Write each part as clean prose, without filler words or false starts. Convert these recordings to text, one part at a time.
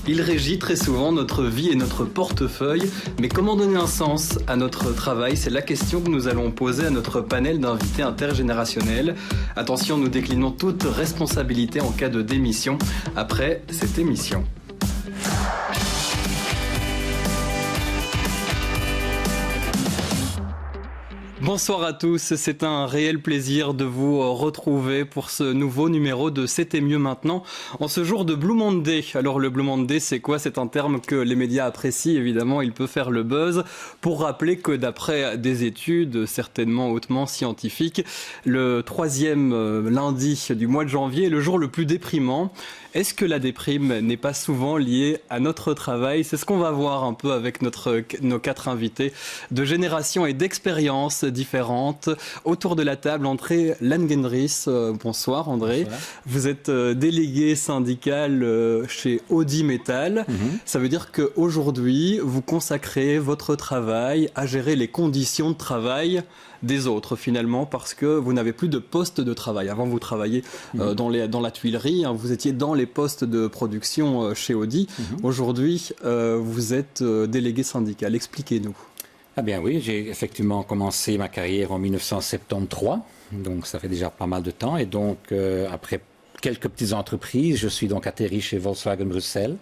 Il régit très souvent notre vie et notre portefeuille, mais comment donner un sens à notre travail? C'est la question que nous allons poser à notre panel d'invités intergénérationnels. Attention, nous déclinons toute responsabilité en cas de démission après cette émission. Bonsoir à tous, c'est un réel plaisir de vous retrouver pour ce nouveau numéro de C'était mieux maintenant en ce jour de Blue Monday. Alors le Blue Monday, c'est quoi? C'est un terme que les médias apprécient, évidemment, il peut faire le buzz. Pour rappeler que d'après des études certainement hautement scientifiques, le 3e lundi du mois de janvier est le jour le plus déprimant. Est-ce que la déprime n'est pas souvent liée à notre travail? C'est ce qu'on va voir un peu avec nos 4 invités de générations et d'expériences différentes. Autour de la table, André Langenries. Bonsoir André. Bonsoir. Vous êtes délégué syndical chez Audi Metal. Ça veut dire qu'aujourd'hui, vous consacrez votre travail à gérer les conditions de travail des autres finalement, parce que vous n'avez plus de poste de travail. Avant, vous travailliez dans la tuilerie, vous étiez dans les postes de production chez Audi. Aujourd'hui, vous êtes délégué syndical. Expliquez-nous. Ah bien oui, j'ai effectivement commencé ma carrière en 1973, donc ça fait déjà pas mal de temps, et donc après quelques petites entreprises, je suis donc atterri chez Volkswagen Bruxelles.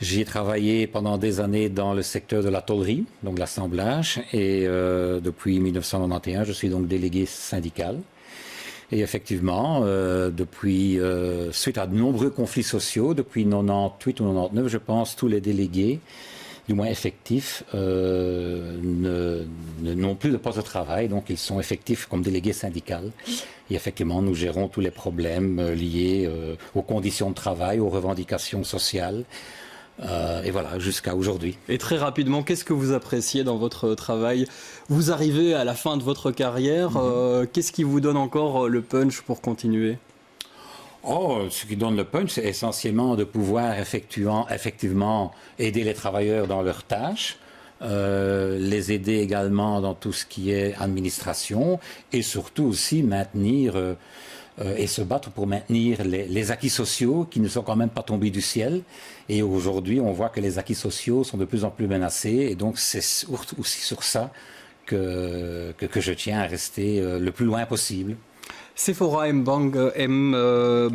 J'y ai travaillé pendant des années dans le secteur de la tôlerie, donc l'assemblage, et depuis 1991, je suis donc délégué syndical. Et effectivement, suite à de nombreux conflits sociaux, depuis 98 ou 99, je pense, tous les délégués, du moins effectifs, n'ont plus de poste de travail, donc ils sont effectifs comme délégués syndicaux. Et effectivement, nous gérons tous les problèmes liés aux conditions de travail, aux revendications sociales. Et voilà, jusqu'à aujourd'hui. Et très rapidement, qu'est-ce que vous appréciez dans votre travail? Vous arrivez à la fin de votre carrière, qu'est-ce qui vous donne encore le punch pour continuer? Ce qui donne le punch, c'est essentiellement de pouvoir effectivement aider les travailleurs dans leurs tâches, les aider également dans tout ce qui est administration, et surtout aussi maintenir et se battre pour maintenir les acquis sociaux qui ne sont quand même pas tombés du ciel. Et aujourd'hui, on voit que les acquis sociaux sont de plus en plus menacés. Et donc, c'est aussi sur ça que je tiens à rester le plus loin possible. Sephora Mbandaka,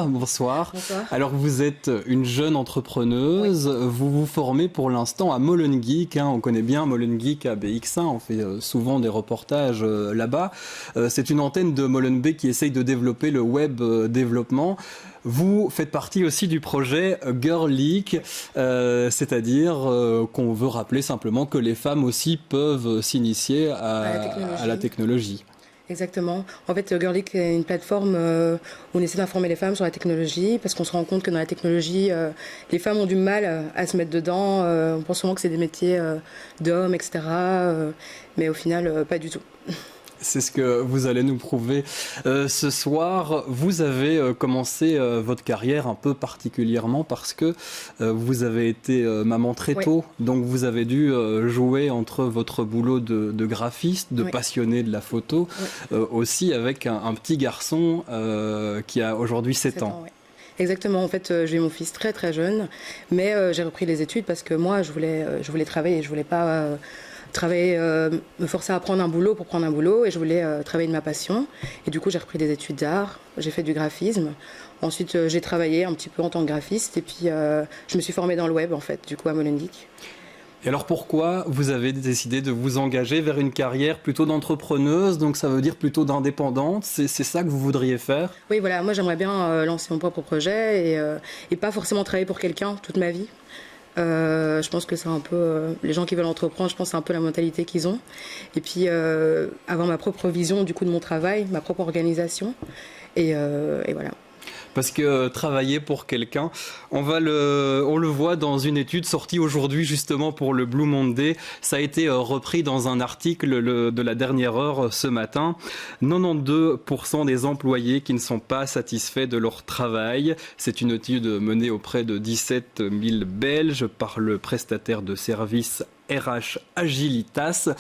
bonsoir. Bonsoir. Alors vous êtes une jeune entrepreneuse, oui. Vous vous formez pour l'instant à Molengeek, on connaît bien Molengeek à BX1, on fait souvent des reportages là-bas. C'est une antenne de Molenbeek qui essaye de développer le web développement. Vous faites partie aussi du projet Girl League, c'est-à-dire qu'on veut rappeler simplement que les femmes aussi peuvent s'initier à la technologie. Exactement. En fait, Girl League est une plateforme où on essaie d'informer les femmes sur la technologie, parce qu'on se rend compte que dans la technologie, les femmes ont du mal à se mettre dedans. On pense souvent que c'est des métiers d'hommes, etc. Mais au final, pas du tout. C'est ce que vous allez nous prouver ce soir. Vous avez commencé votre carrière un peu particulièrement parce que vous avez été maman très tôt. Oui. Donc vous avez dû jouer entre votre boulot de graphiste, de passionné de la photo, aussi avec un petit garçon qui a aujourd'hui 7 ans. Oui. Exactement, en fait j'ai eu mon fils très très jeune, mais j'ai repris les études parce que moi je voulais travailler, je voulais pas travailler, me forcer à prendre un boulot pour prendre un boulot, et je voulais travailler de ma passion. Et du coup, j'ai repris des études d'art, j'ai fait du graphisme. Ensuite, j'ai travaillé un petit peu en tant que graphiste, et puis je me suis formée dans le web, en fait, du coup, à Molenbeek. Et alors, pourquoi vous avez décidé de vous engager vers une carrière plutôt d'entrepreneuse, donc ça veut dire plutôt d'indépendante? C'est ça que vous voudriez faire? Oui, voilà, moi j'aimerais bien lancer mon propre projet et pas forcément travailler pour quelqu'un toute ma vie. Je pense que c'est un peu les gens qui veulent entreprendre, je pense que c'est un peu la mentalité qu'ils ont, et puis avoir ma propre vision du coup de mon travail, ma propre organisation, et voilà. Parce que travailler pour quelqu'un, on le voit dans une étude sortie aujourd'hui justement pour le Blue Monday. Ça a été repris dans un article de la dernière heure ce matin. 92% des employés qui ne sont pas satisfaits de leur travail. C'est une étude menée auprès de 17 000 Belges par le prestataire de services RH Agilitas.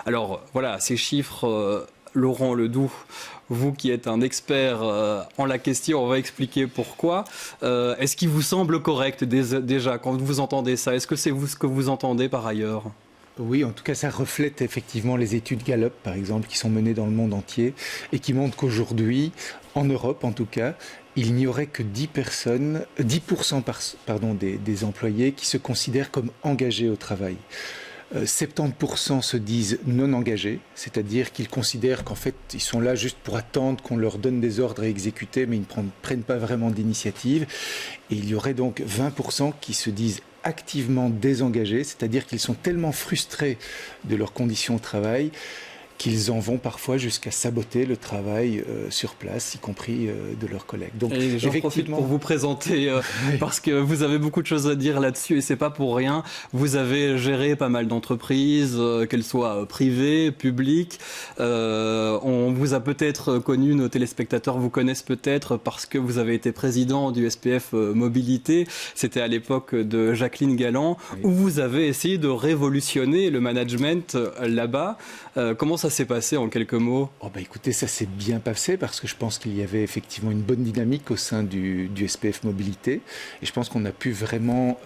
Alors voilà, ces chiffres, Laurent Ledoux, vous qui êtes un expert en la question, on va expliquer pourquoi. Est-ce qu'il vous semble correct déjà quand vous entendez ça? Est-ce que c'est vous ce que vous entendez par ailleurs? Oui, en tout cas, ça reflète effectivement les études Gallup, par exemple, qui sont menées dans le monde entier et qui montrent qu'aujourd'hui, en Europe en tout cas, il n'y aurait que 10% des employés qui se considèrent comme engagés au travail. 70% se disent non engagés, c'est-à-dire qu'ils considèrent qu'en fait, ils sont là juste pour attendre qu'on leur donne des ordres à exécuter, mais ils ne prennent pas vraiment d'initiative. Et il y aurait donc 20% qui se disent activement désengagés, c'est-à-dire qu'ils sont tellement frustrés de leurs conditions de travail qu'ils en vont parfois jusqu'à saboter le travail sur place, y compris de leurs collègues. Donc, et j'en profite pour vous présenter, parce que vous avez beaucoup de choses à dire là-dessus, et c'est pas pour rien. Vous avez géré pas mal d'entreprises, qu'elles soient privées, publiques. On vous a peut-être connu, nos téléspectateurs vous connaissent peut-être, parce que vous avez été président du SPF Mobilité. C'était à l'époque de Jacqueline Galland, où vous avez essayé de révolutionner le management là-bas. Comment ça s'est passé en quelques mots? Écoutez, ça s'est bien passé parce que je pense qu'il y avait effectivement une bonne dynamique au sein du SPF Mobilité. Et je pense qu'on a pu vraiment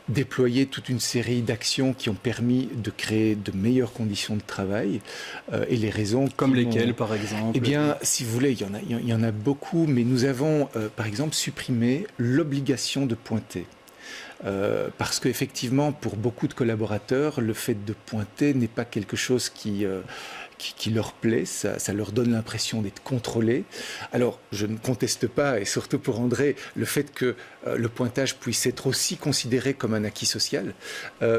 déployer toute une série d'actions qui ont permis de créer de meilleures conditions de travail. Et les raisons... Comme lesquelles, par exemple? Eh bien, si vous voulez, il y en a beaucoup, mais nous avons, par exemple, supprimé l'obligation de pointer. Parce qu'effectivement, pour beaucoup de collaborateurs, le fait de pointer n'est pas quelque chose qui leur plaît, ça leur donne l'impression d'être contrôlés. Alors, je ne conteste pas, et surtout pour André, le fait que le pointage puisse être aussi considéré comme un acquis social.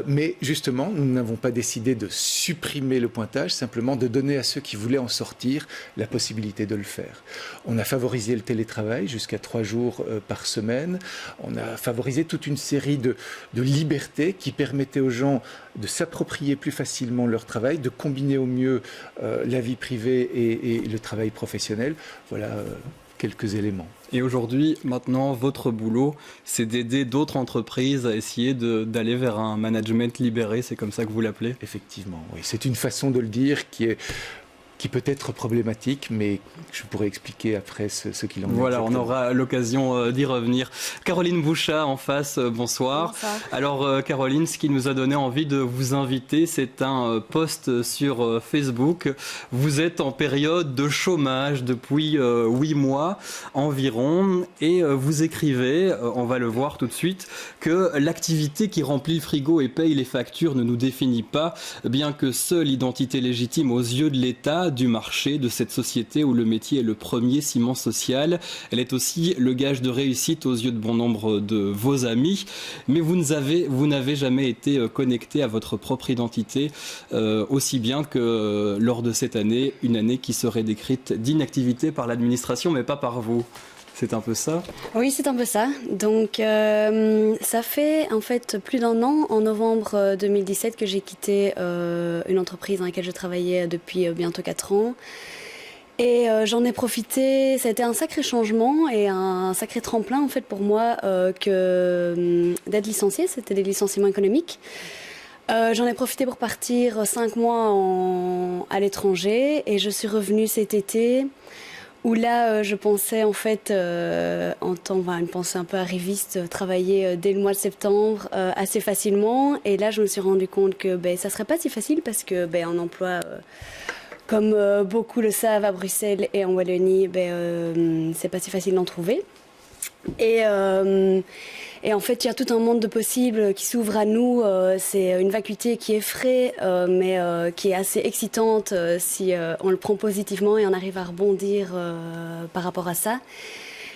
Mais justement, nous n'avons pas décidé de supprimer le pointage, simplement de donner à ceux qui voulaient en sortir la possibilité de le faire. On a favorisé le télétravail jusqu'à 3 jours par semaine. On a favorisé toute une série de libertés qui permettaient aux gens de s'approprier plus facilement leur travail, de combiner au mieux la vie privée et le travail professionnel. Voilà quelques éléments. Et aujourd'hui, maintenant, votre boulot, c'est d'aider d'autres entreprises à essayer d'aller vers un management libéré, c'est comme ça que vous l'appelez? Effectivement, oui. C'est une façon de le dire qui peut être problématique, mais je pourrais expliquer après ce qu'il en est. Voilà, on aura l'occasion d'y revenir. Caroline Bouchat en face, bonsoir. Bonsoir. Alors Caroline, ce qui nous a donné envie de vous inviter, c'est un post sur Facebook. Vous êtes en période de chômage depuis 8 mois environ, et vous écrivez, on va le voir tout de suite, que l'activité qui remplit le frigo et paye les factures ne nous définit pas, bien que seule identité légitime aux yeux de l'État, du marché, de cette société où le métier est le premier ciment social. Elle est aussi le gage de réussite aux yeux de bon nombre de vos amis. Mais vous n'avez jamais été connecté à votre propre identité, aussi bien que lors de cette année, une année qui serait décrite d'inactivité par l'administration, mais pas par vous. C'est un peu ça? Oui, c'est un peu ça. Donc, ça fait en fait plus d'1 an, en novembre 2017, que j'ai quitté une entreprise dans laquelle je travaillais depuis bientôt 4 ans. Et j'en ai profité, ça a été un sacré changement et un sacré tremplin en fait pour moi d'être licenciée, c'était des licenciements économiques. J'en ai profité pour partir 5 mois à l'étranger et je suis revenue cet été. Où là, je pensais en fait, une pensée un peu arriviste, travailler dès le mois de septembre assez facilement. Et là, je me suis rendu compte que ça serait pas si facile parce que un emploi, comme beaucoup le savent à Bruxelles et en Wallonie, c'est pas si facile d'en trouver. Et en fait, il y a tout un monde de possibles qui s'ouvre à nous. C'est une vacuité qui effraie, mais qui est assez excitante si on le prend positivement et on arrive à rebondir par rapport à ça.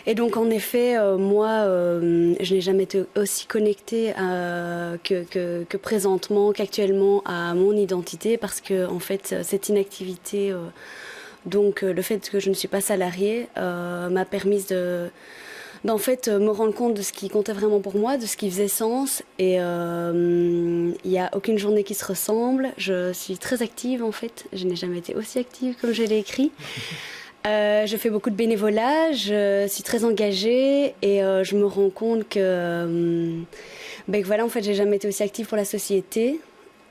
Et donc, en effet, moi, je n'ai jamais été aussi connectée que présentement, qu'actuellement à mon identité, parce que, en fait, cette inactivité, donc le fait que je ne suis pas salariée, m'a permis d'en fait me rendre compte de ce qui comptait vraiment pour moi, de ce qui faisait sens. Et il n'y a aucune journée qui se ressemble. Je suis très active en fait. Je n'ai jamais été aussi active comme je l'ai écrit. Je fais beaucoup de bénévolat, je suis très engagée et je me rends compte que voilà, en fait, j'ai jamais été aussi active pour la société.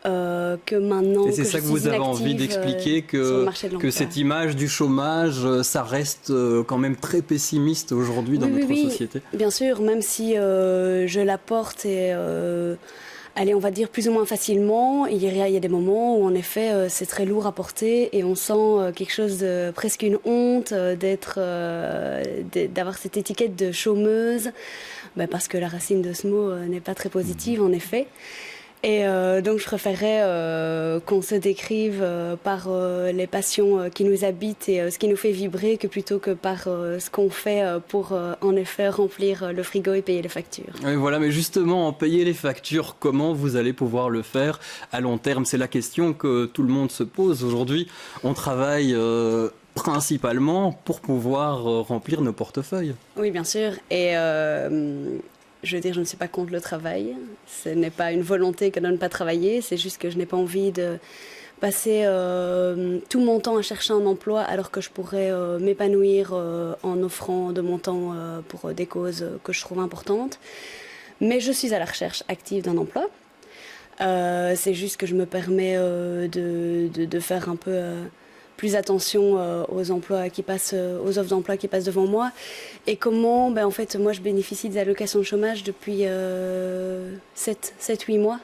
que maintenant. Et c'est ça que vous avez envie d'expliquer, que cette image du chômage, ça reste quand même très pessimiste aujourd'hui dans notre société. Bien sûr, même si je la porte et allez, on va dire plus ou moins facilement, il y a des moments où en effet c'est très lourd à porter et on sent quelque chose de presque une honte d'avoir cette étiquette de chômeuse, parce que la racine de ce mot n'est pas très positive en effet. Et donc je préférerais qu'on se décrive par les passions qui nous habitent et ce qui nous fait vibrer que plutôt que par ce qu'on fait pour en effet remplir le frigo et payer les factures. Et voilà, mais justement, en payer les factures, comment vous allez pouvoir le faire à long terme? C'est la question que tout le monde se pose aujourd'hui. On travaille principalement pour pouvoir remplir nos portefeuilles. Oui, bien sûr. Et je veux dire, je ne suis pas contre le travail. Ce n'est pas une volonté que de ne pas travailler. C'est juste que je n'ai pas envie de passer tout mon temps à chercher un emploi alors que je pourrais m'épanouir en offrant de mon temps pour des causes que je trouve importantes. Mais je suis à la recherche active d'un emploi. C'est juste que je me permets de faire un peu plus attention aux emplois qui passent, aux offres d'emploi qui passent devant moi. Et comment, en fait, moi je bénéficie des allocations de chômage depuis 7-8 mois.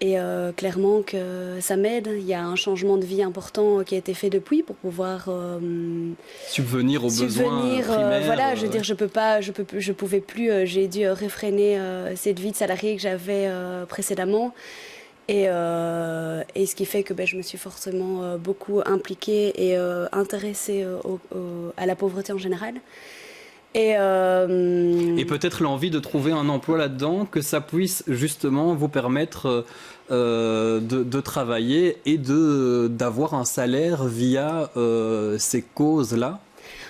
Et clairement que ça m'aide. Il y a un changement de vie important qui a été fait depuis pour pouvoir subvenir aux besoins primaires. Voilà, je veux dire, je pouvais plus. J'ai dû réfréner cette vie de salarié que j'avais précédemment. Et ce qui fait que je me suis forcément beaucoup impliquée et intéressée à la pauvreté en général. Et peut-être l'envie de trouver un emploi là-dedans, que ça puisse justement vous permettre de travailler et d'avoir un salaire via ces causes-là.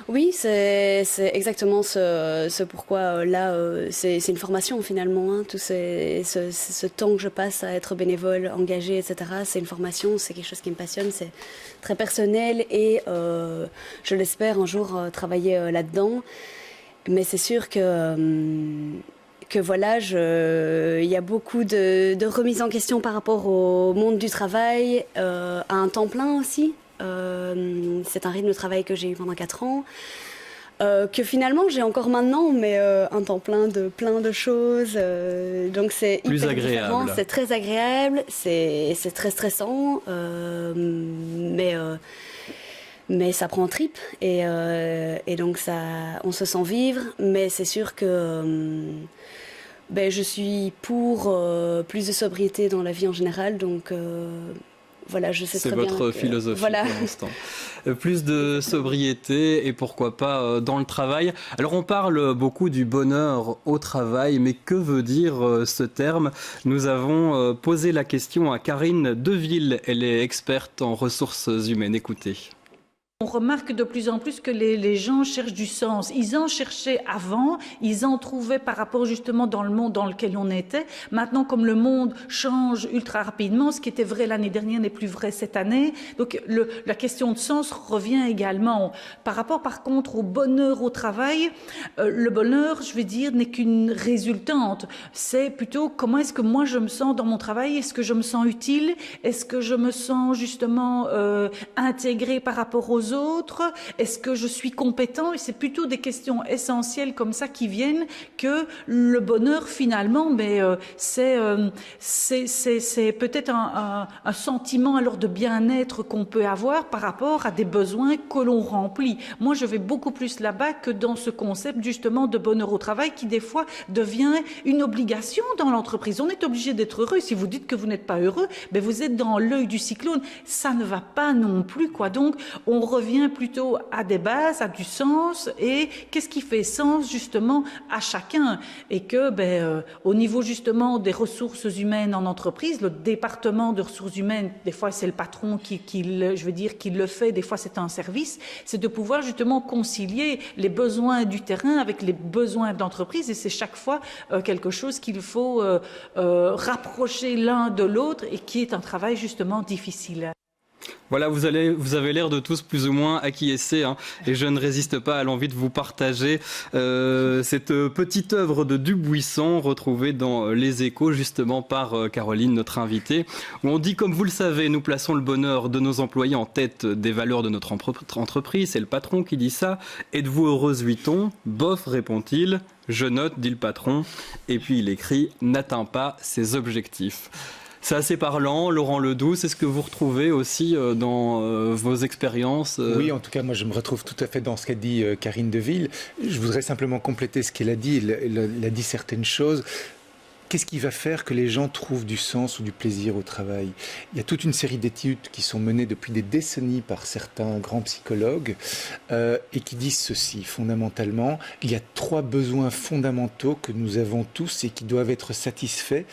Oui, c'est exactement ce pourquoi là, c'est une formation finalement. Tout ce temps que je passe à être bénévole, engagée, etc., c'est une formation, c'est quelque chose qui me passionne, c'est très personnel et je l'espère un jour travailler là-dedans. Mais c'est sûr que voilà, il y a beaucoup de remises en question par rapport au monde du travail, à un temps plein aussi. C'est un rythme de travail que j'ai eu pendant 4 ans, que finalement j'ai encore maintenant, mais un temps plein de choses. Donc c'est plus hyper agréable. Différent, c'est très agréable, c'est très stressant, mais ça prend tripe et donc on se sent vivre. Mais c'est sûr que je suis pour plus de sobriété dans la vie en général, donc voilà, je sais très bien. C'est votre philosophie voilà. pour l'instant. Plus de sobriété et pourquoi pas dans le travail. Alors on parle beaucoup du bonheur au travail, mais que veut dire ce terme? Nous avons posé la question à Karine Deville, elle est experte en ressources humaines. Écoutez. On remarque de plus en plus que les gens cherchent du sens. Ils en cherchaient avant, ils en trouvaient par rapport justement dans le monde dans lequel on était. Maintenant, comme le monde change ultra rapidement, ce qui était vrai l'année dernière n'est plus vrai cette année. Donc la question de sens revient également. Par rapport par contre au bonheur au travail, le bonheur, je vais dire, n'est qu'une résultante. C'est plutôt comment est-ce que moi je me sens dans mon travail, est-ce que je me sens utile, est-ce que je me sens justement intégrée par rapport aux autres, est-ce que je suis compétent? Et c'est plutôt des questions essentielles comme ça qui viennent que le bonheur finalement, c'est peut-être un sentiment alors de bien-être qu'on peut avoir par rapport à des besoins que l'on remplit. Moi, je vais beaucoup plus là-bas que dans ce concept justement de bonheur au travail qui des fois devient une obligation dans l'entreprise. On est obligé d'être heureux. Si vous dites que vous n'êtes pas heureux, vous êtes dans l'œil du cyclone. Ça ne va pas non plus, quoi. Donc, on revient plutôt à des bases, à du sens et qu'est-ce qui fait sens justement à chacun et que au niveau justement des ressources humaines en entreprise, le département de ressources humaines, des fois c'est le patron qui le fait, des fois c'est un service, c'est de pouvoir justement concilier les besoins du terrain avec les besoins d'entreprise et c'est chaque fois quelque chose qu'il faut rapprocher l'un de l'autre et qui est un travail justement difficile. Voilà, vous avez l'air de tous plus ou moins acquiescer, hein, et je ne résiste pas à l'envie de vous partager cette petite œuvre de Dubuisson retrouvée dans Les Échos, justement par Caroline, notre invitée, où on dit, comme vous le savez, nous plaçons le bonheur de nos employés en tête des valeurs de notre entreprise. C'est le patron qui dit ça. Êtes-vous heureuse, lui-t-on? Bof, répond-il. Je note, dit le patron. Et puis il écrit, n'atteint pas ses objectifs. C'est assez parlant. Laurent Ledoux, c'est ce que vous retrouvez aussi dans vos expériences Oui, en tout cas, moi je me retrouve tout à fait dans ce qu'a dit Karine Deville. Je voudrais simplement compléter ce qu'elle a dit. Elle a dit certaines choses. Qu'est-ce qui va faire que les gens trouvent du sens ou du plaisir au travail? Il y a toute une série d'études qui sont menées depuis des décennies par certains grands psychologues et qui disent ceci, fondamentalement. Il y a 3 besoins fondamentaux que nous avons tous et qui doivent être satisfaits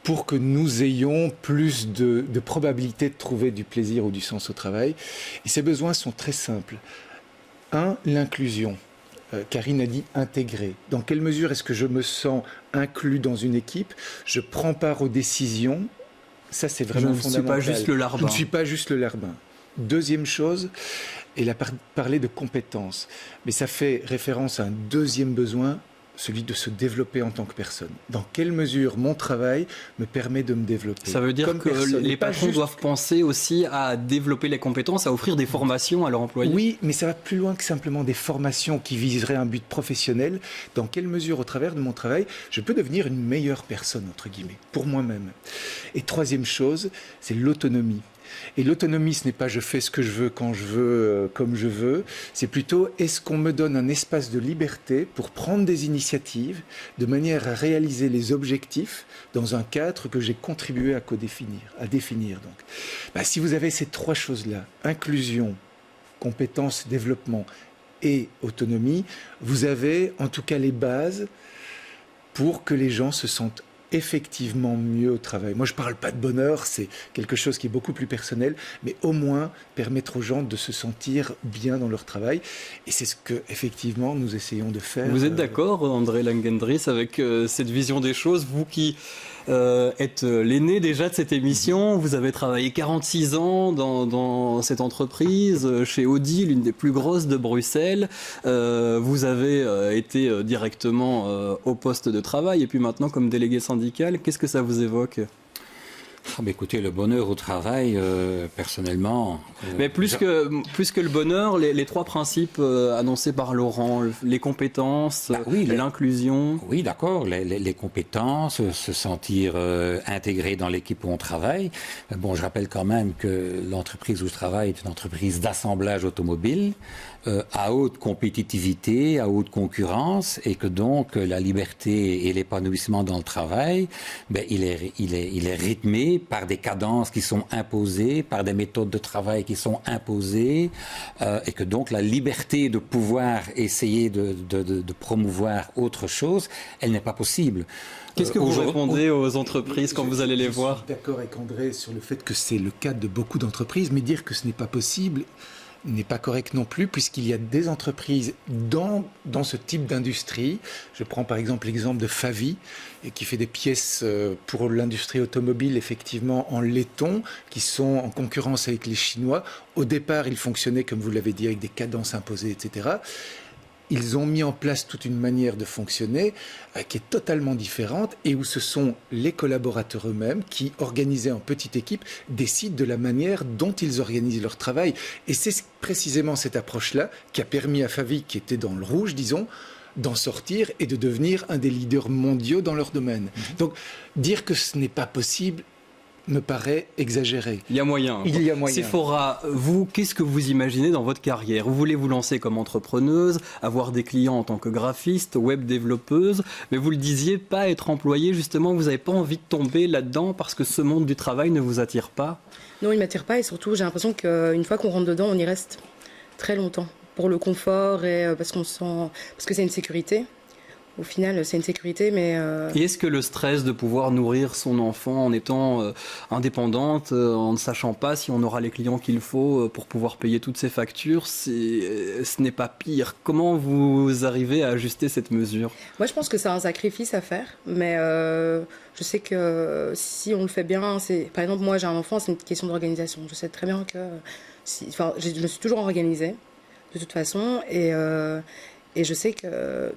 pour que nous ayons plus de probabilité de trouver du plaisir ou du sens au travail. Et ces besoins sont très simples. 1, l'inclusion. Karine a dit intégrer. Dans quelle mesure est-ce que je me sens inclus dans une équipe? Je prends part aux décisions. Ça, c'est vraiment fondamental. Je ne suis pas juste le larbin. Je ne suis pas juste le larbin. Deuxième chose, elle a parlé de compétences. Mais ça fait référence à un deuxième besoin, celui de se développer en tant que personne. Dans quelle mesure mon travail me permet de me développer? Ça veut dire que les patrons doivent penser aussi à développer les compétences, à offrir des formations à leurs employés? Oui, mais ça va plus loin que simplement des formations qui viseraient un but professionnel. Dans quelle mesure, au travers de mon travail, je peux devenir une meilleure personne, entre guillemets, pour moi-même? Et troisième chose, c'est l'autonomie. Et l'autonomie, ce n'est pas je fais ce que je veux quand je veux, comme je veux. C'est plutôt est-ce qu'on me donne un espace de liberté pour prendre des initiatives de manière à réaliser les objectifs dans un cadre que j'ai contribué à définir. Donc, si vous avez ces 3 choses-là, inclusion, compétences, développement et autonomie, vous avez en tout cas les bases pour que les gens se sentent effectivement mieux au travail. Moi, je ne parle pas de bonheur, c'est quelque chose qui est beaucoup plus personnel, mais au moins permettre aux gens de se sentir bien dans leur travail. Et c'est ce que, effectivement, nous essayons de faire. Vous êtes d'accord, André Langendries, avec cette vision des choses? Vous qui êtes l'aîné déjà de cette émission, vous avez travaillé 46 ans dans cette entreprise, chez Audi, l'une des plus grosses de Bruxelles. Vous avez été directement au poste de travail et puis maintenant comme délégué syndical. Qu'est-ce que ça vous évoque? Écoutez, le bonheur au travail, personnellement... Mais plus que le bonheur, les 3 principes annoncés par Laurent, les compétences, l'inclusion... Oui, d'accord, les compétences, se sentir intégré dans l'équipe où on travaille. Bon, je rappelle quand même que l'entreprise où je travaille est une entreprise d'assemblage automobile, à haute compétitivité, à haute concurrence, et que donc la liberté et l'épanouissement dans le travail, il est rythmé par des cadences qui sont imposées, par des méthodes de travail qui sont imposées, et que donc la liberté de pouvoir essayer de promouvoir autre chose, elle n'est pas possible. Qu'est-ce que vous répondez aux entreprises quand vous allez les voir? Je suis d'accord avec André sur le fait que c'est le cas de beaucoup d'entreprises, mais dire que ce n'est pas possible n'est pas correct non plus, puisqu'il y a des entreprises dans ce type d'industrie. Je prends par exemple l'exemple de Favi, qui fait des pièces pour l'industrie automobile, effectivement en laiton, qui sont en concurrence avec les Chinois. Au départ, ils fonctionnaient, comme vous l'avez dit, avec des cadences imposées, etc. Ils ont mis en place toute une manière de fonctionner qui est totalement différente et où ce sont les collaborateurs eux-mêmes qui, organisés en petite équipe, décident de la manière dont ils organisent leur travail. Et c'est précisément cette approche-là qui a permis à Favi, qui était dans le rouge, disons, d'en sortir et de devenir un des leaders mondiaux dans leur domaine. Donc, dire que ce n'est pas possible me paraît exagéré. Il y a moyen. Il y a moyen. Sephora, vous, qu'est-ce que vous imaginez dans votre carrière? Vous voulez vous lancer comme entrepreneuse, avoir des clients en tant que graphiste, web développeuse, mais vous le disiez, pas être employé, justement, vous n'avez pas envie de tomber là-dedans parce que ce monde du travail ne vous attire pas? Non, il ne m'attire pas et surtout, j'ai l'impression qu'une fois qu'on rentre dedans, on y reste très longtemps pour le confort et parce que c'est une sécurité. Au final, c'est une sécurité, mais... Et est-ce que le stress de pouvoir nourrir son enfant en étant indépendante, en ne sachant pas si on aura les clients qu'il faut pour pouvoir payer toutes ses factures, ce n'est pas pire? Comment vous arrivez à ajuster cette mesure? Moi, je pense que c'est un sacrifice à faire, mais je sais que si on le fait bien, par exemple, moi, j'ai un enfant, c'est une question d'organisation. Je sais très bien que... je me suis toujours organisée, de toute façon, et je sais que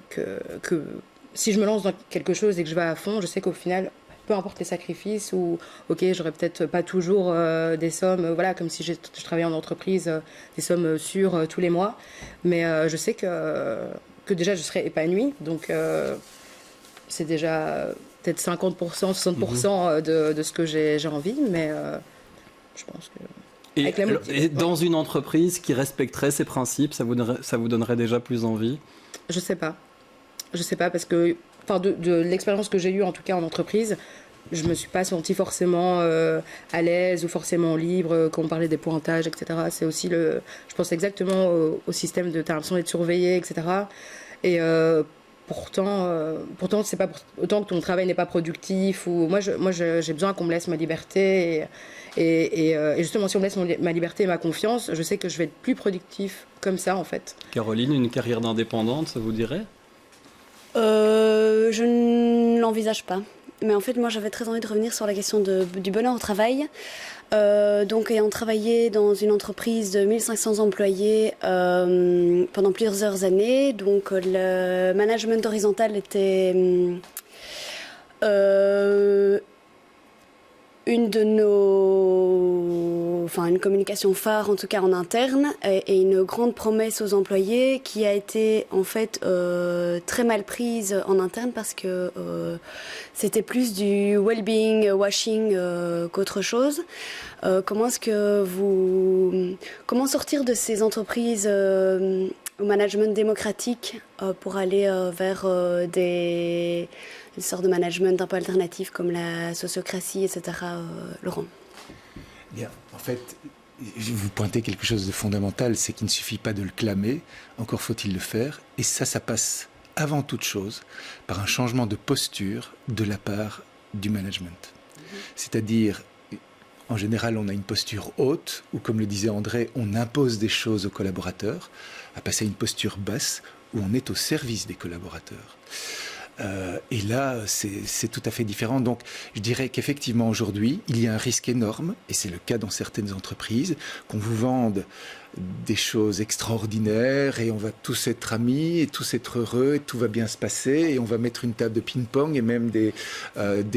si je me lance dans quelque chose et que je vais à fond, je sais qu'au final, peu importe les sacrifices, ou ok, j'aurais peut-être pas toujours des sommes, voilà, comme si je travaillais en entreprise, des sommes sûres tous les mois, mais je sais que déjà je serais épanouie, donc c'est déjà peut-être 50%, 60% de ce que j'ai envie, mais je pense que... Et dans une entreprise qui respecterait ces principes, ça vous donnerait déjà plus envie? Je sais pas parce que de l'expérience que j'ai eue en tout cas en entreprise, je me suis pas sentie forcément à l'aise ou forcément libre quand on parlait des pointages, etc. C'est aussi je pense exactement au système de t'as l'impression d'être surveillé, etc. Et pourtant c'est pas autant que ton travail n'est pas productif, ou moi j'ai besoin qu'on me laisse ma liberté et justement si on me laisse ma liberté et ma confiance, je sais que je vais être plus productif comme ça en fait. Caroline, une carrière d'indépendante, ça vous dirait? Je ne l'envisage pas. Mais en fait, moi, j'avais très envie de revenir sur la question du bonheur au travail. Donc, ayant travaillé dans une entreprise de 1500 employés pendant plusieurs années, donc le management horizontal était une communication phare en tout cas en interne et une grande promesse aux employés qui a été en fait très mal prise en interne parce que c'était plus du well-being washing qu'autre chose. Comment sortir de ces entreprises au management démocratique pour aller vers une sorte de management un peu alternatif comme la sociocratie, etc. Laurent? Bien, en fait, vous pointez quelque chose de fondamental, c'est qu'il ne suffit pas de le clamer, encore faut-il le faire, et ça passe avant toute chose par un changement de posture de la part du management. C'est-à-dire, en général, on a une posture haute, ou comme le disait André, on impose des choses aux collaborateurs, à passer à une posture basse, où on est au service des collaborateurs. Et là, c'est tout à fait différent. Donc, je dirais qu'effectivement, aujourd'hui, il y a un risque énorme, et c'est le cas dans certaines entreprises, qu'on vous vende des choses extraordinaires, et on va tous être amis, et tous être heureux, et tout va bien se passer, et on va mettre une table de ping-pong, et même des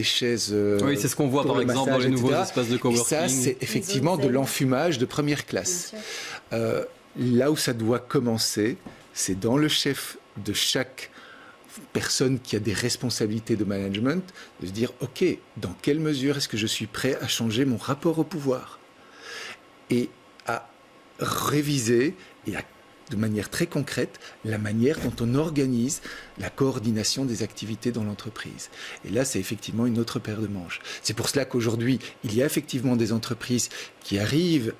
chaises oui, c'est ce qu'on voit par exemple dans les nouveaux espaces de coworking. Et ça, c'est effectivement de l'enfumage de première classe. Là où ça doit commencer, c'est dans le chef de chaque personne qui a des responsabilités de management, de se dire, ok, dans quelle mesure est-ce que je suis prêt à changer mon rapport au pouvoir et à réviser de manière très concrète la manière dont on organise la coordination des activités dans l'entreprise. Et là, c'est effectivement une autre paire de manches. C'est pour cela qu'aujourd'hui, il y a effectivement des entreprises qui arrivent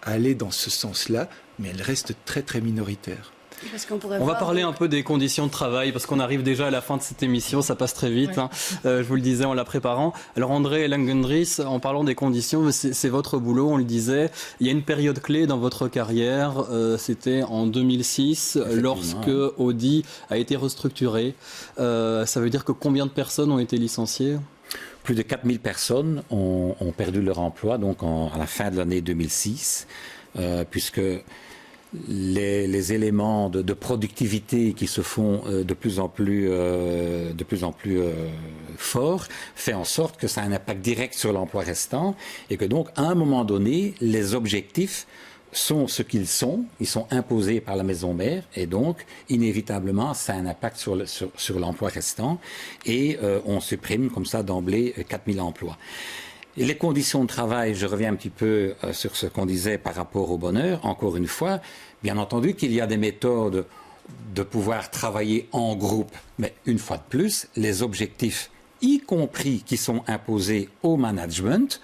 à aller dans ce sens-là, mais elles restent très très minoritaires. On va parler un peu des conditions de travail parce qu'on arrive déjà à la fin de cette émission, ça passe très vite, hein. Je vous le disais en la préparant. Alors André Langendries, en parlant des conditions, c'est votre boulot, on le disait. Il y a une période clé dans votre carrière, c'était en 2006 lorsque Audi a été restructuré. Ça veut dire que combien de personnes ont été licenciées ? Plus de 4000 personnes ont perdu leur emploi donc à la fin de l'année 2006, puisque les éléments de productivité qui se font de plus en plus forts fait en sorte que ça a un impact direct sur l'emploi restant et que donc à un moment donné les objectifs sont ce qu'ils sont, ils sont imposés par la maison mère et donc inévitablement ça a un impact sur l'emploi restant et on supprime comme ça d'emblée 4000 emplois. Et les conditions de travail, je reviens un petit peu sur ce qu'on disait par rapport au bonheur. Encore une fois, bien entendu qu'il y a des méthodes de pouvoir travailler en groupe. Mais une fois de plus, les objectifs, y compris qui sont imposés au management,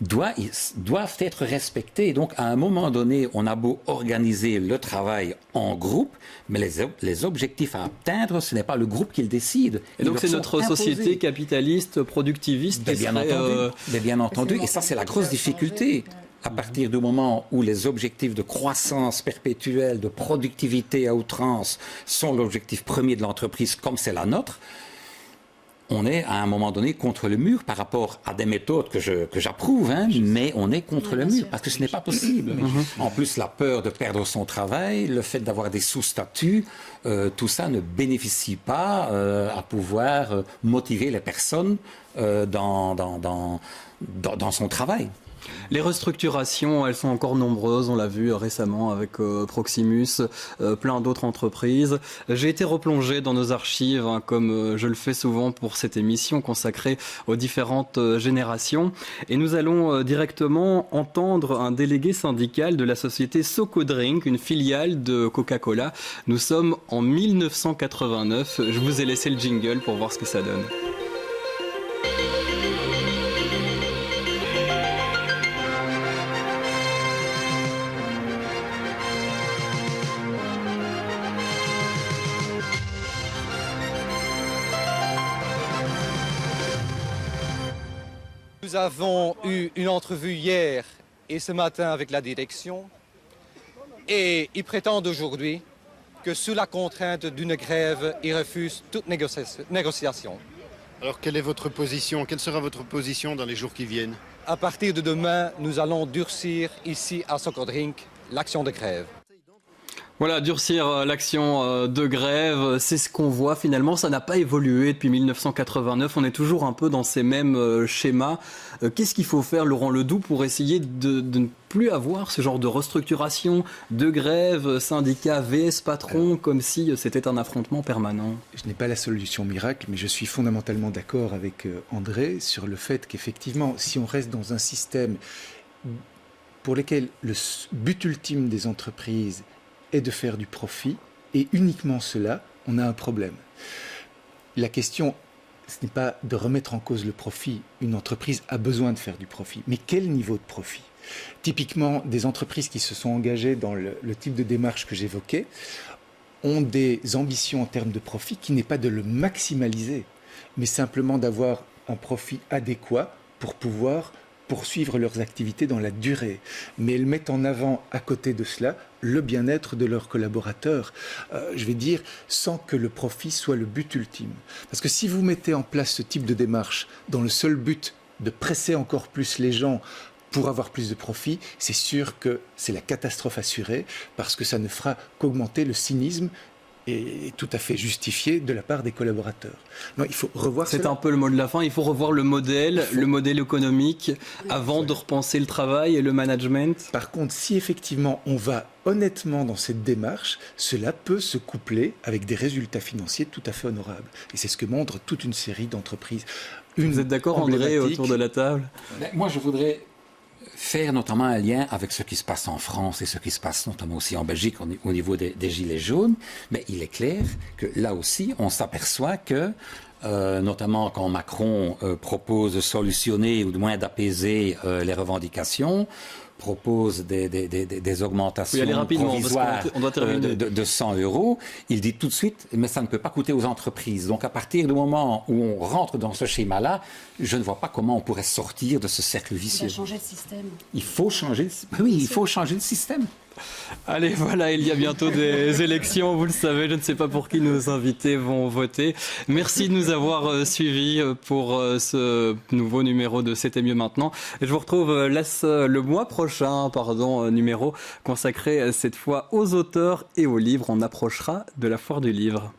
doivent être respectés. Et donc, à un moment donné, on a beau organiser le travail en groupe, mais les objectifs à atteindre, ce n'est pas le groupe qui le décide. Et donc, c'est notre société capitaliste, productiviste qui bien entendu. Et ça, c'est la grosse difficulté. À partir du moment où les objectifs de croissance perpétuelle, de productivité à outrance sont l'objectif premier de l'entreprise, comme c'est la nôtre, on est à un moment donné contre le mur par rapport à des méthodes que j'approuve, mais on est contre le mur parce que ce n'est pas possible. En plus, la peur de perdre son travail, le fait d'avoir des sous-statuts, tout ça ne bénéficie pas à pouvoir motiver les personnes dans son travail. Les restructurations, elles sont encore nombreuses, on l'a vu récemment avec Proximus, plein d'autres entreprises. J'ai été replongé dans nos archives, comme je le fais souvent pour cette émission consacrée aux différentes générations. Et nous allons directement entendre un délégué syndical de la société Socodrink, une filiale de Coca-Cola. Nous sommes en 1989. Je vous ai laissé le jingle pour voir ce que ça donne. Nous avons eu une entrevue hier et ce matin avec la direction et ils prétendent aujourd'hui que sous la contrainte d'une grève, ils refusent toute négociation. Alors quelle est votre position? Quelle sera votre position dans les jours qui viennent? À partir de demain, nous allons durcir ici à Socodrink l'action de grève. Voilà, durcir l'action de grève, c'est ce qu'on voit finalement, ça n'a pas évolué depuis 1989, on est toujours un peu dans ces mêmes schémas. Qu'est-ce qu'il faut faire, Laurent Ledoux, pour essayer de ne plus avoir ce genre de restructuration, de grève, syndicats, VS patron, comme si c'était un affrontement permanent? Je n'ai pas la solution miracle, mais je suis fondamentalement d'accord avec André sur le fait qu'effectivement, si on reste dans un système pour lequel le but ultime des entreprises est de faire du profit, et uniquement cela, on a un problème. La question, ce n'est pas de remettre en cause le profit. Une entreprise a besoin de faire du profit. Mais quel niveau de profit? Typiquement, des entreprises qui se sont engagées dans le type de démarche que j'évoquais ont des ambitions en termes de profit qui n'est pas de le maximaliser, mais simplement d'avoir un profit adéquat pour pouvoir poursuivre leurs activités dans la durée. Mais elles mettent en avant, à côté de cela, le bien-être de leurs collaborateurs. Je vais dire, sans que le profit soit le but ultime. Parce que si vous mettez en place ce type de démarche dans le seul but de presser encore plus les gens pour avoir plus de profit, c'est sûr que c'est la catastrophe assurée, parce que ça ne fera qu'augmenter le cynisme est tout à fait justifié de la part des collaborateurs. Non, il faut revoir C'est un peu le mot de la fin, il faut revoir le modèle économique avant de repenser le travail et le management. Par contre, si effectivement on va honnêtement dans cette démarche, cela peut se coupler avec des résultats financiers tout à fait honorables. Et c'est ce que montre toute une série d'entreprises. Vous êtes d'accord, André, autour de la table? Moi, je voudrais faire notamment un lien avec ce qui se passe en France et ce qui se passe notamment aussi en Belgique au niveau des gilets jaunes. Mais il est clair que là aussi, on s'aperçoit que, notamment quand Macron propose de solutionner ou du moins d'apaiser les revendications, propose des augmentations provisoires de 100 €, il dit tout de suite, mais ça ne peut pas coûter aux entreprises. Donc à partir du moment où on rentre dans ce schéma-là, je ne vois pas comment on pourrait sortir de ce cercle vicieux. Il faut changer le système. Il faut changer, oui, il faut changer le système. Allez, voilà, il y a bientôt des élections, vous le savez, je ne sais pas pour qui nos invités vont voter. Merci de nous avoir suivis pour ce nouveau numéro de C'était mieux maintenant. Je vous retrouve le mois prochain, numéro consacré cette fois aux auteurs et aux livres. On approchera de la foire du livre.